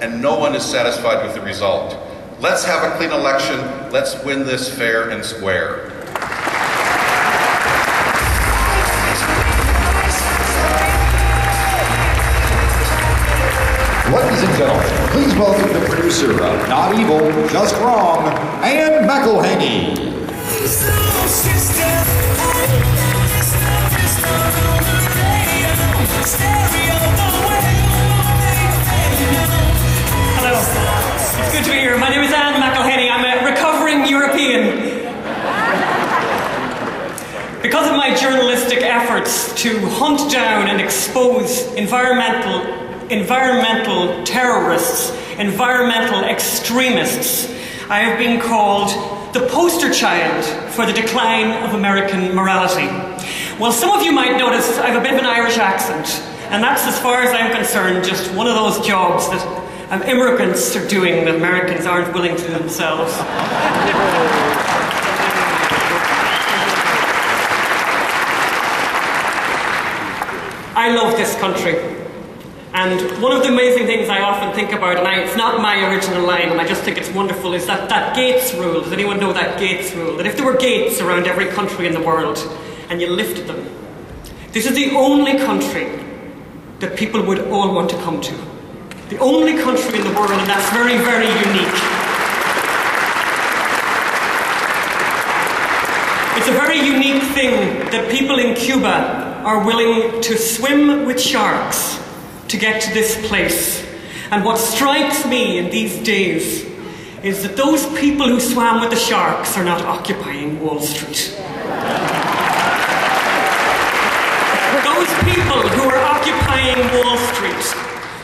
and no one is satisfied with the result. Let's have a clean election. Let's win this fair and square. Ladies and gentlemen, please welcome the producer of Not Evil, Just Wrong, and McElhinney. Hello, it's good to be here. My name is McElhinney. I'm a recovering European. Because of my journalistic efforts to hunt down and expose environmental terrorists, environmental extremists, I have been called the poster child for the decline of American morality. Well, some of you might notice I have a bit of an Irish accent, and that's, as far as I'm concerned, just one of those jobs that immigrants are doing that Americans aren't willing to do themselves. I love this country. And one of the amazing things I often think about, and it's not my original line, and I just think it's wonderful, is that Gates rule. Does anyone know that Gates rule? That if there were gates around every country in the world, and you lifted them, this is the only country that people would all want to come to. The only country in the world, and that's very, very unique. It's a very unique thing that people in Cuba are willing to swim with sharks to get to this place. And what strikes me in these days is that those people who swam with the sharks are not occupying Wall Street. Those people who are occupying Wall Street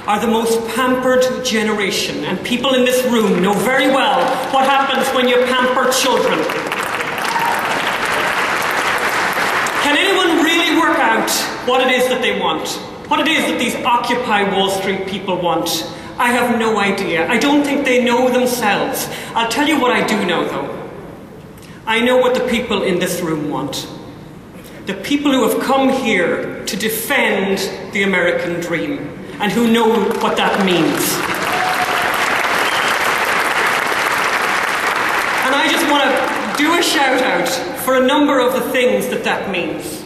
are the most pampered generation, and people in this room know very well what happens when you pamper children. Can anyone really work out what it is that they want? What it is that these Occupy Wall Street people want? I have no idea. I don't think they know themselves. I'll tell you what I do know, though. I know what the people in this room want. The people who have come here to defend the American dream, and who know what that means. And I just want to do a shout out for a number of the things that means.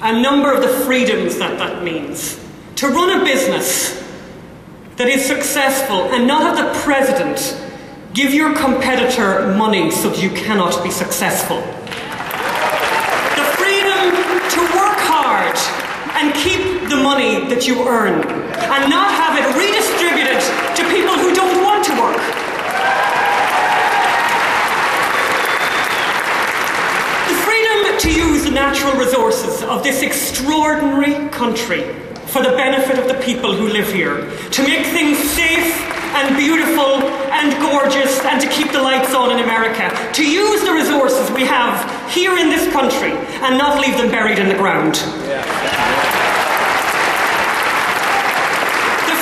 A number of the freedoms that means. To run a business that is successful and not have the president give your competitor money so that you cannot be successful. The freedom to work hard and keep the money that you earn and not have it redistributed to people who don't want to work. To use the natural resources of this extraordinary country for the benefit of the people who live here, to make things safe and beautiful and gorgeous, and to keep the lights on in America, to use the resources we have here in this country and not leave them buried in the ground. The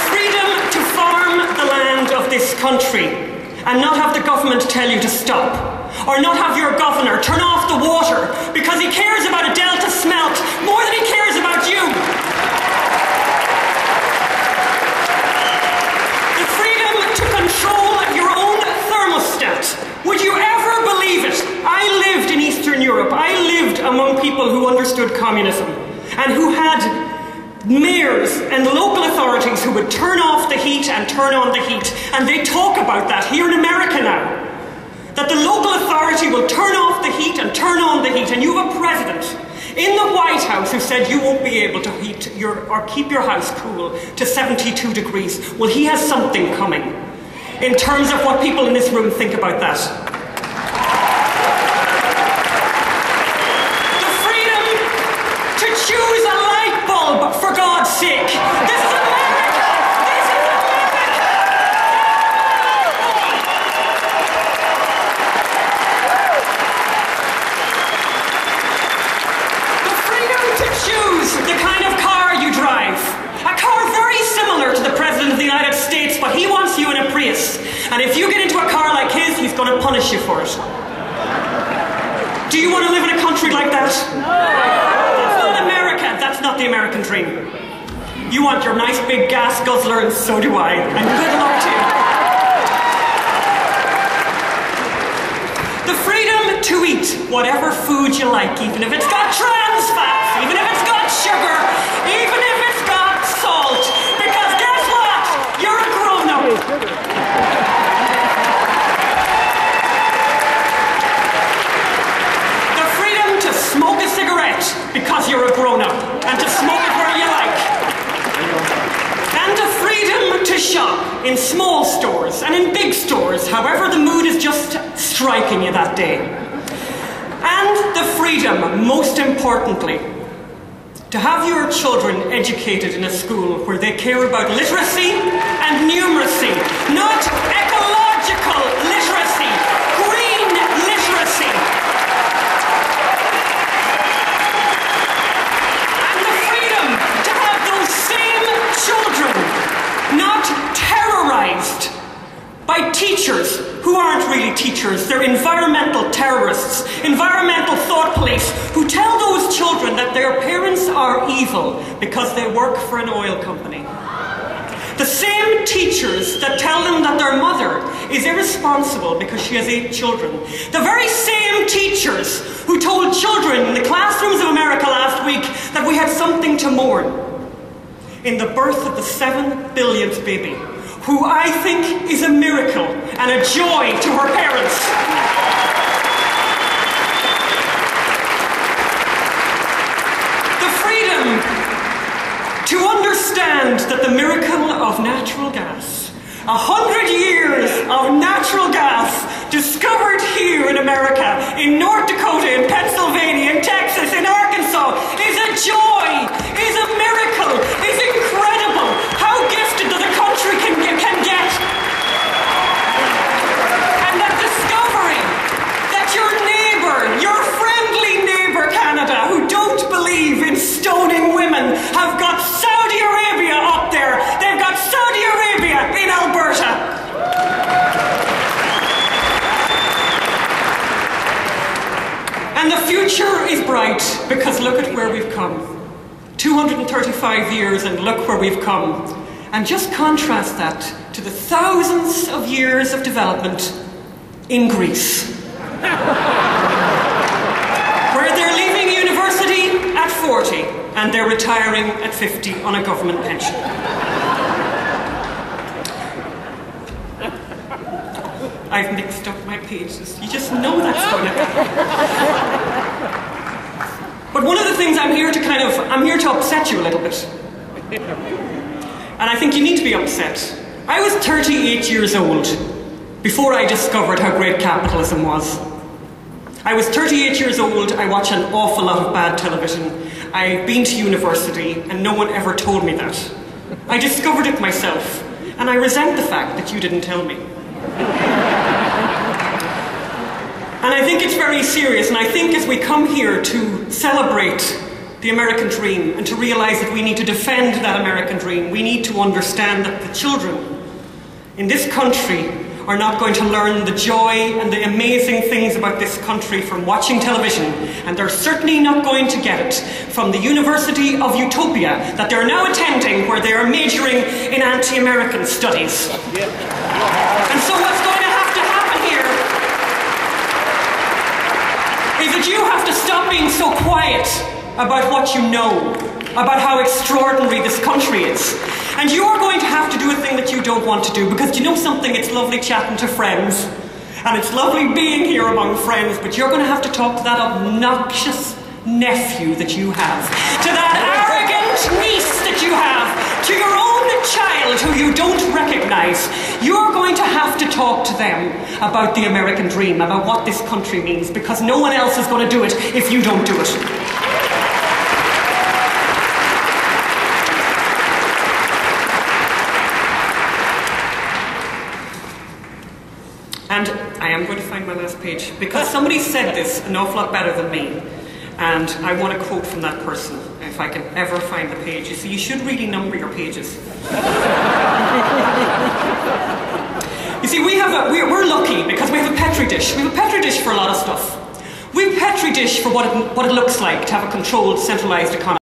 freedom to farm the land of this country and not have the government tell you to stop. Or not have your governor turn off the water because he cares about a Delta smelt more than he cares about you. The freedom to control your own thermostat. Would you ever believe it? I lived in Eastern Europe. I lived among people who understood communism and who had mayors and local authorities who would turn off the heat and turn on the heat. And they talk about that here in America now. That the local authority will turn off the heat and turn on the heat, and you have a president in the White House who said you won't be able to heat or keep your house cool to 72 degrees. Well, he has something coming in terms of what people in this room think about that. The freedom to choose a light bulb, for God's sake. This is America! Choose the kind of car you drive. A car very similar to the President of the United States, but he wants you in a Prius. And if you get into a car like his, he's going to punish you for it. Do you want to live in a country like that? No! That's not America. That's not the American dream. You want your nice big gas guzzler, and so do I. And good luck to you. whatever food you like, even if it's got trans fats, even if it's got sugar, even if it's got salt. Because guess what? You're a grown-up. Smoke a cigarette because you're a grown-up, and to smoke it where you like. And the freedom to shop in small stores and in big stores, however the mood is just striking you that day. And the freedom, most importantly, to have your children educated in a school where they care about literacy and numeracy, not ecological literacy, green literacy. Children not terrorized by teachers who aren't really teachers. They're environmental terrorists, environmental thought police who tell those children that their parents are evil because they work for an oil company. The same teachers that tell them that their mother is irresponsible because she has 8 children. The very same teachers who told children in the classrooms of America last week that we had something to mourn in the birth of the 7 billionth baby, who I think is a miracle and a joy to her parents. The freedom to understand that the miracle of natural gas, 100 years of natural gas discovered here in America, in North Dakota, in Pennsylvania, in Texas, in Arkansas, is a joy, is a miracle, is incredible. How gifted the country can get. And that discovery that your neighbour, your friendly neighbour Canada, who don't believe in stoning women, have got Saudi Arabia up there. They've got Saudi Arabia in Alberta. And the future is bright because look at where we've come. 235 years and look where we've come. And just contrast that to the thousands of years of development in Greece. Where they're leaving university at 40 and they're retiring at 50 on a government pension. I've mixed up my pages. You just know that's going to happen. But one of the things I'm here to upset you a little bit. And I think you need to be upset. I was 38 years old before I discovered how great capitalism was. I was 38 years old, I watch an awful lot of bad television. I've been to university and no one ever told me that. I discovered it myself, and I resent the fact that you didn't tell me. And I think it's very serious, and I think as we come here to celebrate the American dream and to realize that we need to defend that American dream, we need to understand that the children in this country are not going to learn the joy and the amazing things about this country from watching television, and they're certainly not going to get it from the University of Utopia that they're now attending, where they are majoring in anti-American studies. And so what's going to have to happen here is that you have to stop being so quiet about what you know, about how extraordinary this country is. And you are going to have to do a thing that you don't want to do, because you know something, it's lovely chatting to friends, and it's lovely being here among friends, but you're going to have to talk to that obnoxious nephew that you have, to that arrogant niece that you have, to your own child who you don't recognize. You're going to have to talk to them about the American dream, about what this country means, because no one else is going to do it if you don't do it. And I am going to find my last page, because somebody said this an awful lot better than me. And I want a quote from that person, if I can ever find the page. You see, you should really number your pages. You see, we're lucky because we have a petri dish. We have a petri dish for a lot of stuff. We have a petri dish for what it looks like to have a controlled, centralized economy.